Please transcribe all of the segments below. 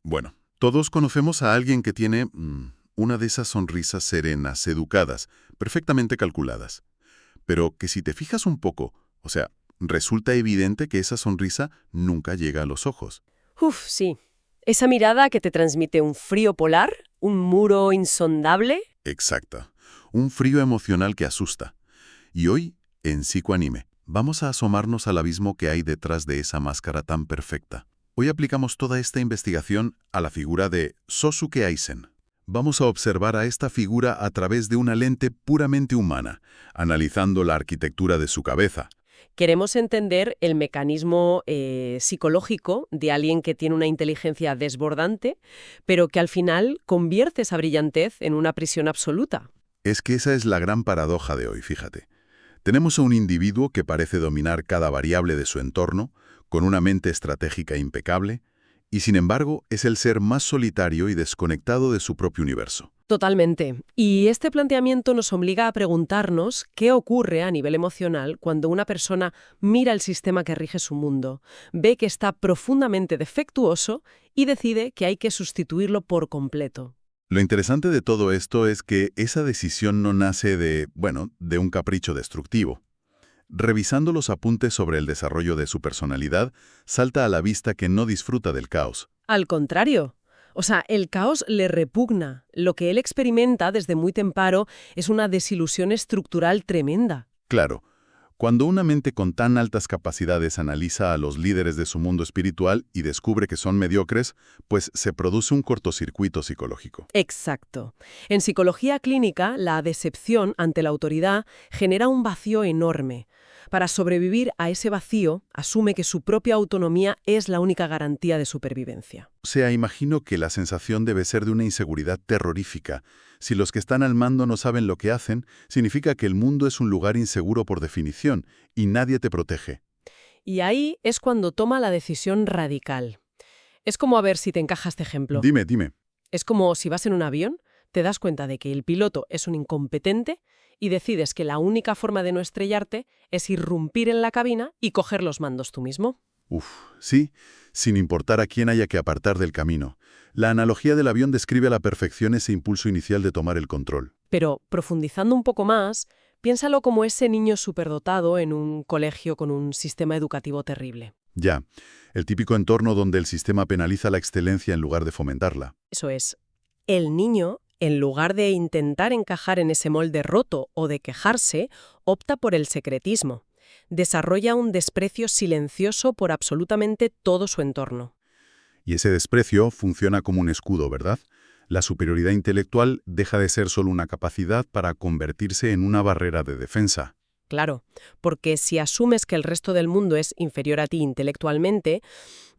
Bueno, todos conocemos a alguien que tiene una de esas sonrisas serenas, educadas, perfectamente calculadas. Pero que si te fijas un poco, o sea, resulta evidente que esa sonrisa nunca llega a los ojos. Uf, sí. Esa mirada que te transmite un frío polar, un muro insondable. Exacta. Un frío emocional que asusta. Y hoy, en Psicoanime, vamos a asomarnos al abismo que hay detrás de esa máscara tan perfecta. Hoy aplicamos toda esta investigación a la figura de Sosuke Aizen. Vamos a observar a esta figura a través de una lente puramente humana, analizando la arquitectura de su cabeza. Queremos entender el mecanismo psicológico de alguien que tiene una inteligencia desbordante, pero que al final convierte esa brillantez en una prisión absoluta. Es que esa es la gran paradoja de hoy, fíjate. Tenemos a un individuo que parece dominar cada variable de su entorno, con una mente estratégica impecable, y sin embargo es el ser más solitario y desconectado de su propio universo. Totalmente. Y este planteamiento nos obliga a preguntarnos qué ocurre a nivel emocional cuando una persona mira el sistema que rige su mundo, ve que está profundamente defectuoso y decide que hay que sustituirlo por completo. Lo interesante de todo esto es que esa decisión no nace de un capricho destructivo. Revisando los apuntes sobre el desarrollo de su personalidad, salta a la vista que no disfruta del caos. Al contrario. O sea, el caos le repugna. Lo que él experimenta desde muy temprano es una desilusión estructural tremenda. Claro, cuando una mente con tan altas capacidades analiza a los líderes de su mundo espiritual y descubre que son mediocres, pues se produce un cortocircuito psicológico. Exacto. En psicología clínica, la decepción ante la autoridad genera un vacío enorme. Para sobrevivir a ese vacío, asume que su propia autonomía es la única garantía de supervivencia. O sea, imagino que la sensación debe ser de una inseguridad terrorífica. Si los que están al mando no saben lo que hacen, significa que el mundo es un lugar inseguro por definición y nadie te protege. Y ahí es cuando toma la decisión radical. Es como a ver si te encaja este ejemplo. Dime. Es como si vas en un avión, te das cuenta de que el piloto es un incompetente y decides que la única forma de no estrellarte es irrumpir en la cabina y coger los mandos tú mismo. Sí, sin importar a quién haya que apartar del camino. La analogía del avión describe a la perfección ese impulso inicial de tomar el control. Pero, profundizando un poco más, piénsalo como ese niño superdotado en un colegio con un sistema educativo terrible. Ya, el típico entorno donde el sistema penaliza la excelencia en lugar de fomentarla. Eso es, el niño, en lugar de intentar encajar en ese molde roto o de quejarse, opta por el secretismo. Desarrolla un desprecio silencioso por absolutamente todo su entorno. Y ese desprecio funciona como un escudo, ¿verdad? La superioridad intelectual deja de ser solo una capacidad para convertirse en una barrera de defensa. Claro, porque si asumes que el resto del mundo es inferior a ti intelectualmente,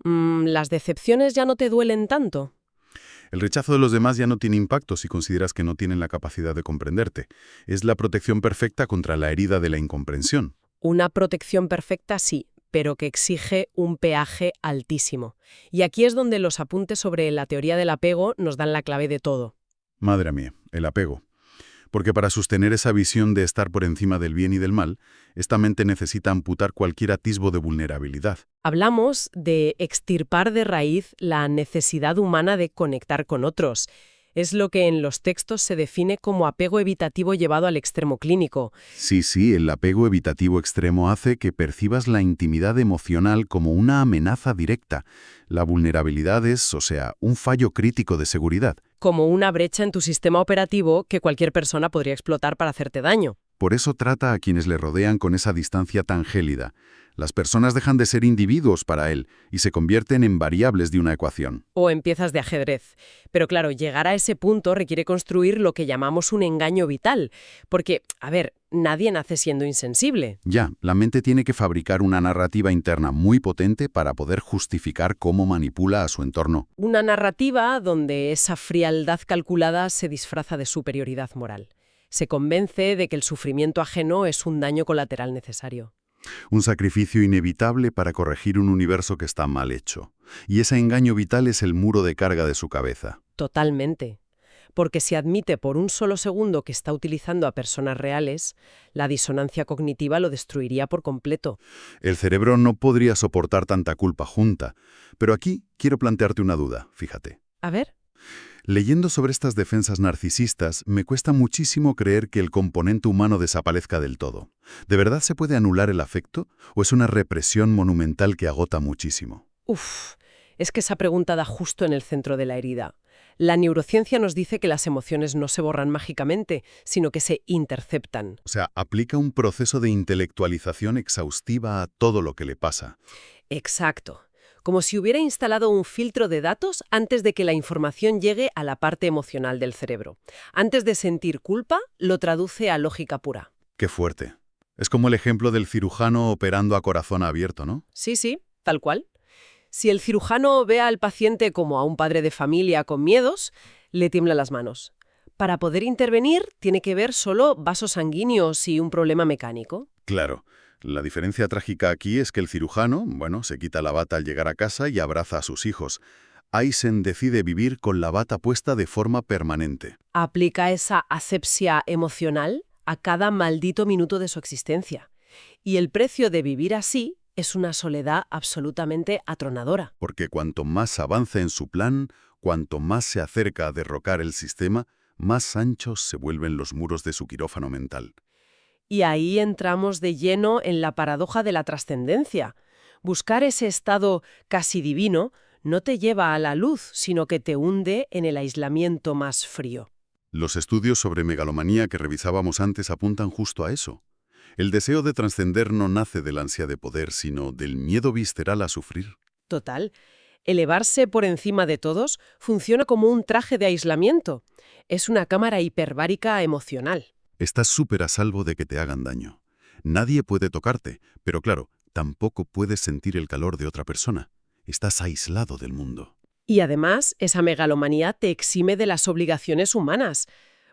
las decepciones ya no te duelen tanto. El rechazo de los demás ya no tiene impacto si consideras que no tienen la capacidad de comprenderte. Es la protección perfecta contra la herida de la incomprensión. Una protección perfecta sí, pero que exige un peaje altísimo. Y aquí es donde los apuntes sobre la teoría del apego nos dan la clave de todo. Madre mía, el apego. Porque para sostener esa visión de estar por encima del bien y del mal, esta mente necesita amputar cualquier atisbo de vulnerabilidad. Hablamos de extirpar de raíz la necesidad humana de conectar con otros. Es lo que en los textos se define como apego evitativo llevado al extremo clínico. Sí, el apego evitativo extremo hace que percibas la intimidad emocional como una amenaza directa. La vulnerabilidad es, un fallo crítico de seguridad. Como una brecha en tu sistema operativo que cualquier persona podría explotar para hacerte daño. Por eso trata a quienes le rodean con esa distancia tan gélida. Las personas dejan de ser individuos para él y se convierten en variables de una ecuación. O en piezas de ajedrez. Pero claro, llegar a ese punto requiere construir lo que llamamos un engaño vital. Porque, nadie nace siendo insensible. Ya, la mente tiene que fabricar una narrativa interna muy potente para poder justificar cómo manipula a su entorno. Una narrativa donde esa frialdad calculada se disfraza de superioridad moral. Se convence de que el sufrimiento ajeno es un daño colateral necesario. Un sacrificio inevitable para corregir un universo que está mal hecho. Y ese engaño vital es el muro de carga de su cabeza. Totalmente. porque si admite por un solo segundo que está utilizando a personas reales, la disonancia cognitiva lo destruiría por completo. El cerebro no podría soportar tanta culpa junta. Pero aquí quiero plantearte una duda, fíjate. A ver. Leyendo sobre estas defensas narcisistas, me cuesta muchísimo creer que el componente humano desaparezca del todo. ¿De verdad se puede anular el afecto o es una represión monumental que agota muchísimo? Uf, es que esa pregunta da justo en el centro de la herida. La neurociencia nos dice que las emociones no se borran mágicamente, sino que se interceptan. O sea, aplica un proceso de intelectualización exhaustiva a todo lo que le pasa. Exacto. Como si hubiera instalado un filtro de datos antes de que la información llegue a la parte emocional del cerebro. Antes de sentir culpa, lo traduce a lógica pura. Qué fuerte. Es como el ejemplo del cirujano operando a corazón abierto, ¿no? Sí, tal cual. Si el cirujano ve al paciente como a un padre de familia con miedos, le tiemblan las manos. Para poder intervenir, tiene que ver solo vasos sanguíneos y un problema mecánico. Claro. La diferencia trágica aquí es que el cirujano, se quita la bata al llegar a casa y abraza a sus hijos. Eisen decide vivir con la bata puesta de forma permanente. Aplica esa asepsia emocional a cada maldito minuto de su existencia. Y el precio de vivir así es una soledad absolutamente atronadora. Porque cuanto más avanza en su plan, cuanto más se acerca a derrocar el sistema, más anchos se vuelven los muros de su quirófano mental. Y ahí entramos de lleno en la paradoja de la trascendencia. Buscar ese estado casi divino no te lleva a la luz, sino que te hunde en el aislamiento más frío. Los estudios sobre megalomanía que revisábamos antes apuntan justo a eso. El deseo de trascender no nace del ansia de poder, sino del miedo visceral a sufrir. Total. Elevarse por encima de todos funciona como un traje de aislamiento. Es una cámara hiperbárica emocional. Estás súper a salvo de que te hagan daño. Nadie puede tocarte, pero claro, tampoco puedes sentir el calor de otra persona. Estás aislado del mundo. Y además, esa megalomanía te exime de las obligaciones humanas.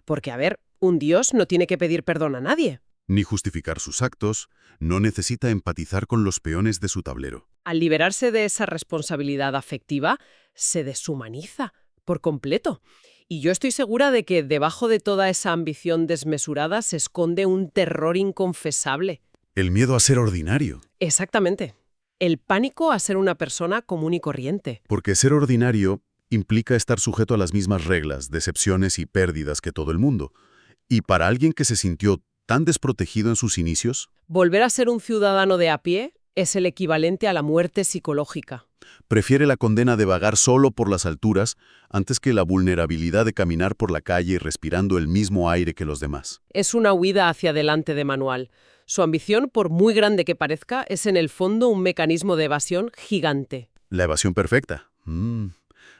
Porque, a ver, un dios no tiene que pedir perdón a nadie. Ni justificar sus actos, no necesita empatizar con los peones de su tablero. Al liberarse de esa responsabilidad afectiva, se deshumaniza por completo. Y yo estoy segura de que debajo de toda esa ambición desmesurada se esconde un terror inconfesable. El miedo a ser ordinario. Exactamente. El pánico a ser una persona común y corriente. Porque ser ordinario implica estar sujeto a las mismas reglas, decepciones y pérdidas que todo el mundo. Y para alguien que se sintió tan desprotegido en sus inicios, Volver a ser un ciudadano de a pie es el equivalente a la muerte psicológica. prefiere la condena de vagar solo por las alturas antes que la vulnerabilidad de caminar por la calle respirando el mismo aire que los demás. Es una huida hacia adelante de manual. Su ambición, por muy grande que parezca, es en el fondo un mecanismo de evasión gigante. La evasión perfecta.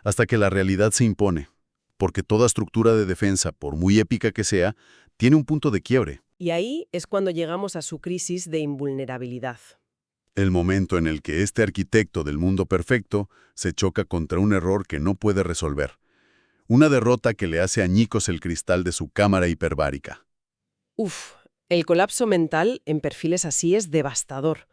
Hasta que la realidad se impone. Porque toda estructura de defensa, por muy épica que sea, tiene un punto de quiebre. Y ahí es cuando llegamos a su crisis de invulnerabilidad. El momento en el que este arquitecto del mundo perfecto se choca contra un error que no puede resolver. Una derrota que le hace añicos el cristal de su cámara hiperbárica. Uf, el colapso mental en perfiles así es devastador.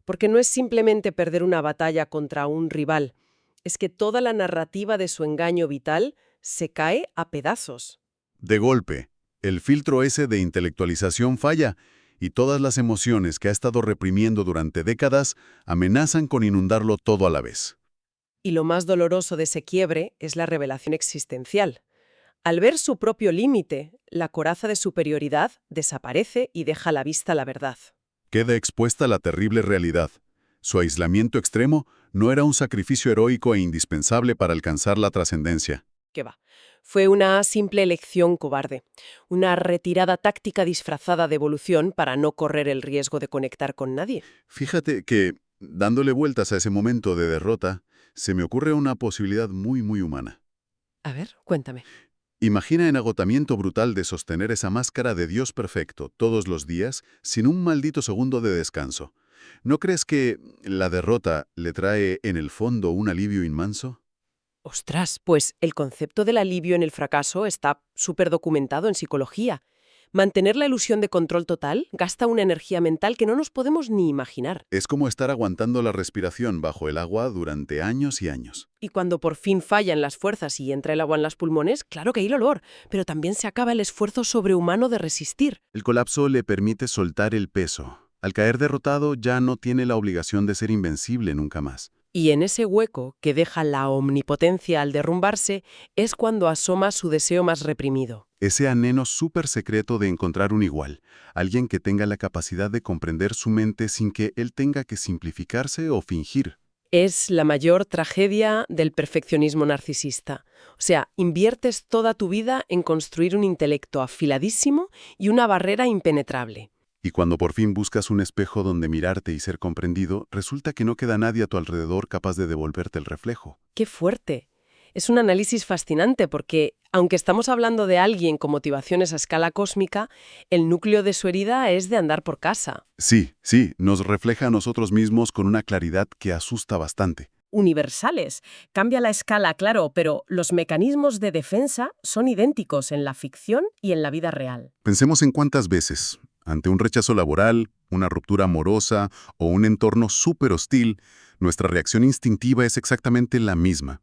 Porque no es simplemente perder una batalla contra un rival. Es que toda la narrativa de su engaño vital se cae a pedazos. De golpe, el filtro ese de intelectualización falla y todas las emociones que ha estado reprimiendo durante décadas amenazan con inundarlo todo a la vez. Y lo más doloroso de ese quiebre es la revelación existencial. Al ver su propio límite, la coraza de superioridad desaparece y deja a la vista la verdad. Queda expuesta la terrible realidad. Su aislamiento extremo no era un sacrificio heroico e indispensable para alcanzar la trascendencia. ¿Qué va? Fue una simple elección cobarde, una retirada táctica disfrazada de evolución para no correr el riesgo de conectar con nadie. Fíjate que, dándole vueltas a ese momento de derrota, se me ocurre una posibilidad muy humana. A ver, cuéntame. Imagina en agotamiento brutal de sostener esa máscara de Dios perfecto todos los días sin un maldito segundo de descanso. ¿No crees que la derrota le trae en el fondo un alivio inmenso? Ostras, pues el concepto del alivio en el fracaso está súper documentado en psicología. Mantener la ilusión de control total gasta una energía mental que no nos podemos ni imaginar. Es como estar aguantando la respiración bajo el agua durante años y años. Y cuando por fin fallan las fuerzas y entra el agua en los pulmones, claro que hay dolor, pero también se acaba el esfuerzo sobrehumano de resistir. El colapso le permite soltar el peso. Al caer derrotado ya no tiene la obligación de ser invencible nunca más. Y en ese hueco que deja la omnipotencia al derrumbarse es cuando asoma su deseo más reprimido. Ese anhelo súper secreto de encontrar un igual, alguien que tenga la capacidad de comprender su mente sin que él tenga que simplificarse o fingir. Es la mayor tragedia del perfeccionismo narcisista. O sea, inviertes toda tu vida en construir un intelecto afiladísimo y una barrera impenetrable. Y cuando por fin buscas un espejo donde mirarte y ser comprendido, resulta que no queda nadie a tu alrededor capaz de devolverte el reflejo. ¡Qué fuerte! Es un análisis fascinante porque, aunque estamos hablando de alguien con motivaciones a escala cósmica, el núcleo de su herida es de andar por casa. Sí, nos refleja a nosotros mismos con una claridad que asusta bastante. Universales. Cambia la escala, claro, pero los mecanismos de defensa son idénticos en la ficción y en la vida real. Pensemos en cuántas veces, ante un rechazo laboral, una ruptura amorosa o un entorno súper hostil, nuestra reacción instintiva es exactamente la misma.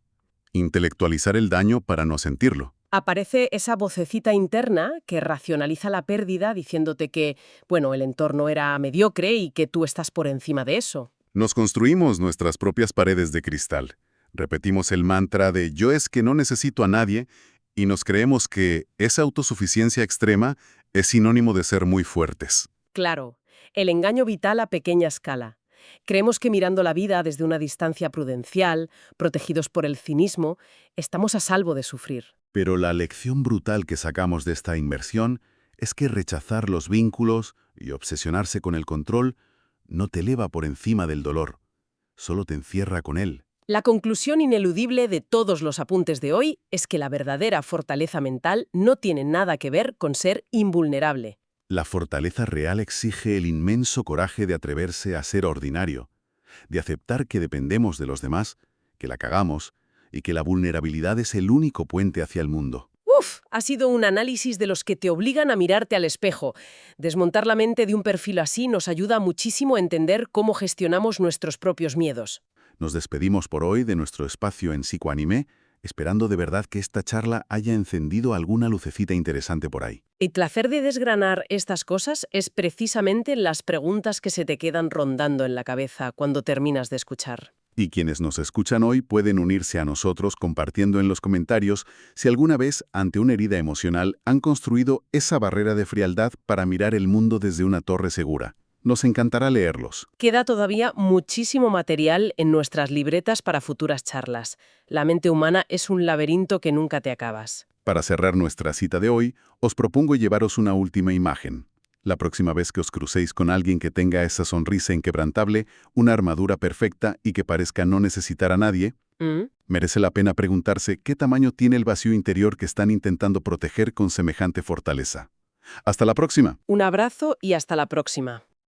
Intelectualizar el daño para no sentirlo. Aparece esa vocecita interna que racionaliza la pérdida diciéndote que, bueno, el entorno era mediocre y que tú estás por encima de eso. Nos construimos nuestras propias paredes de cristal. Repetimos el mantra de yo es que no necesito a nadie y nos creemos que esa autosuficiencia extrema es sinónimo de ser muy fuertes. Claro, el engaño vital a pequeña escala. Creemos que mirando la vida desde una distancia prudencial, protegidos por el cinismo, estamos a salvo de sufrir. Pero la lección brutal que sacamos de esta inmersión es que rechazar los vínculos y obsesionarse con el control no te eleva por encima del dolor, solo te encierra con él. La conclusión ineludible de todos los apuntes de hoy es que la verdadera fortaleza mental no tiene nada que ver con ser invulnerable. La fortaleza real exige el inmenso coraje de atreverse a ser ordinario, de aceptar que dependemos de los demás, que la cagamos y que la vulnerabilidad es el único puente hacia el mundo. Ha sido un análisis de los que te obligan a mirarte al espejo. Desmontar la mente de un perfil así nos ayuda muchísimo a entender cómo gestionamos nuestros propios miedos. Nos despedimos por hoy de nuestro espacio en Psicoanime, esperando de verdad que esta charla haya encendido alguna lucecita interesante por ahí. El placer de desgranar estas cosas es precisamente las preguntas que se te quedan rondando en la cabeza cuando terminas de escuchar. Y quienes nos escuchan hoy pueden unirse a nosotros compartiendo en los comentarios si alguna vez, ante una herida emocional, han construido esa barrera de frialdad para mirar el mundo desde una torre segura. Nos encantará leerlos. Queda todavía muchísimo material en nuestras libretas para futuras charlas. La mente humana es un laberinto que nunca te acabas. Para cerrar nuestra cita de hoy, os propongo llevaros una última imagen. La próxima vez que os crucéis con alguien que tenga esa sonrisa inquebrantable, una armadura perfecta y que parezca no necesitar a nadie, merece la pena preguntarse qué tamaño tiene el vacío interior que están intentando proteger con semejante fortaleza. ¡Hasta la próxima! Un abrazo y hasta la próxima.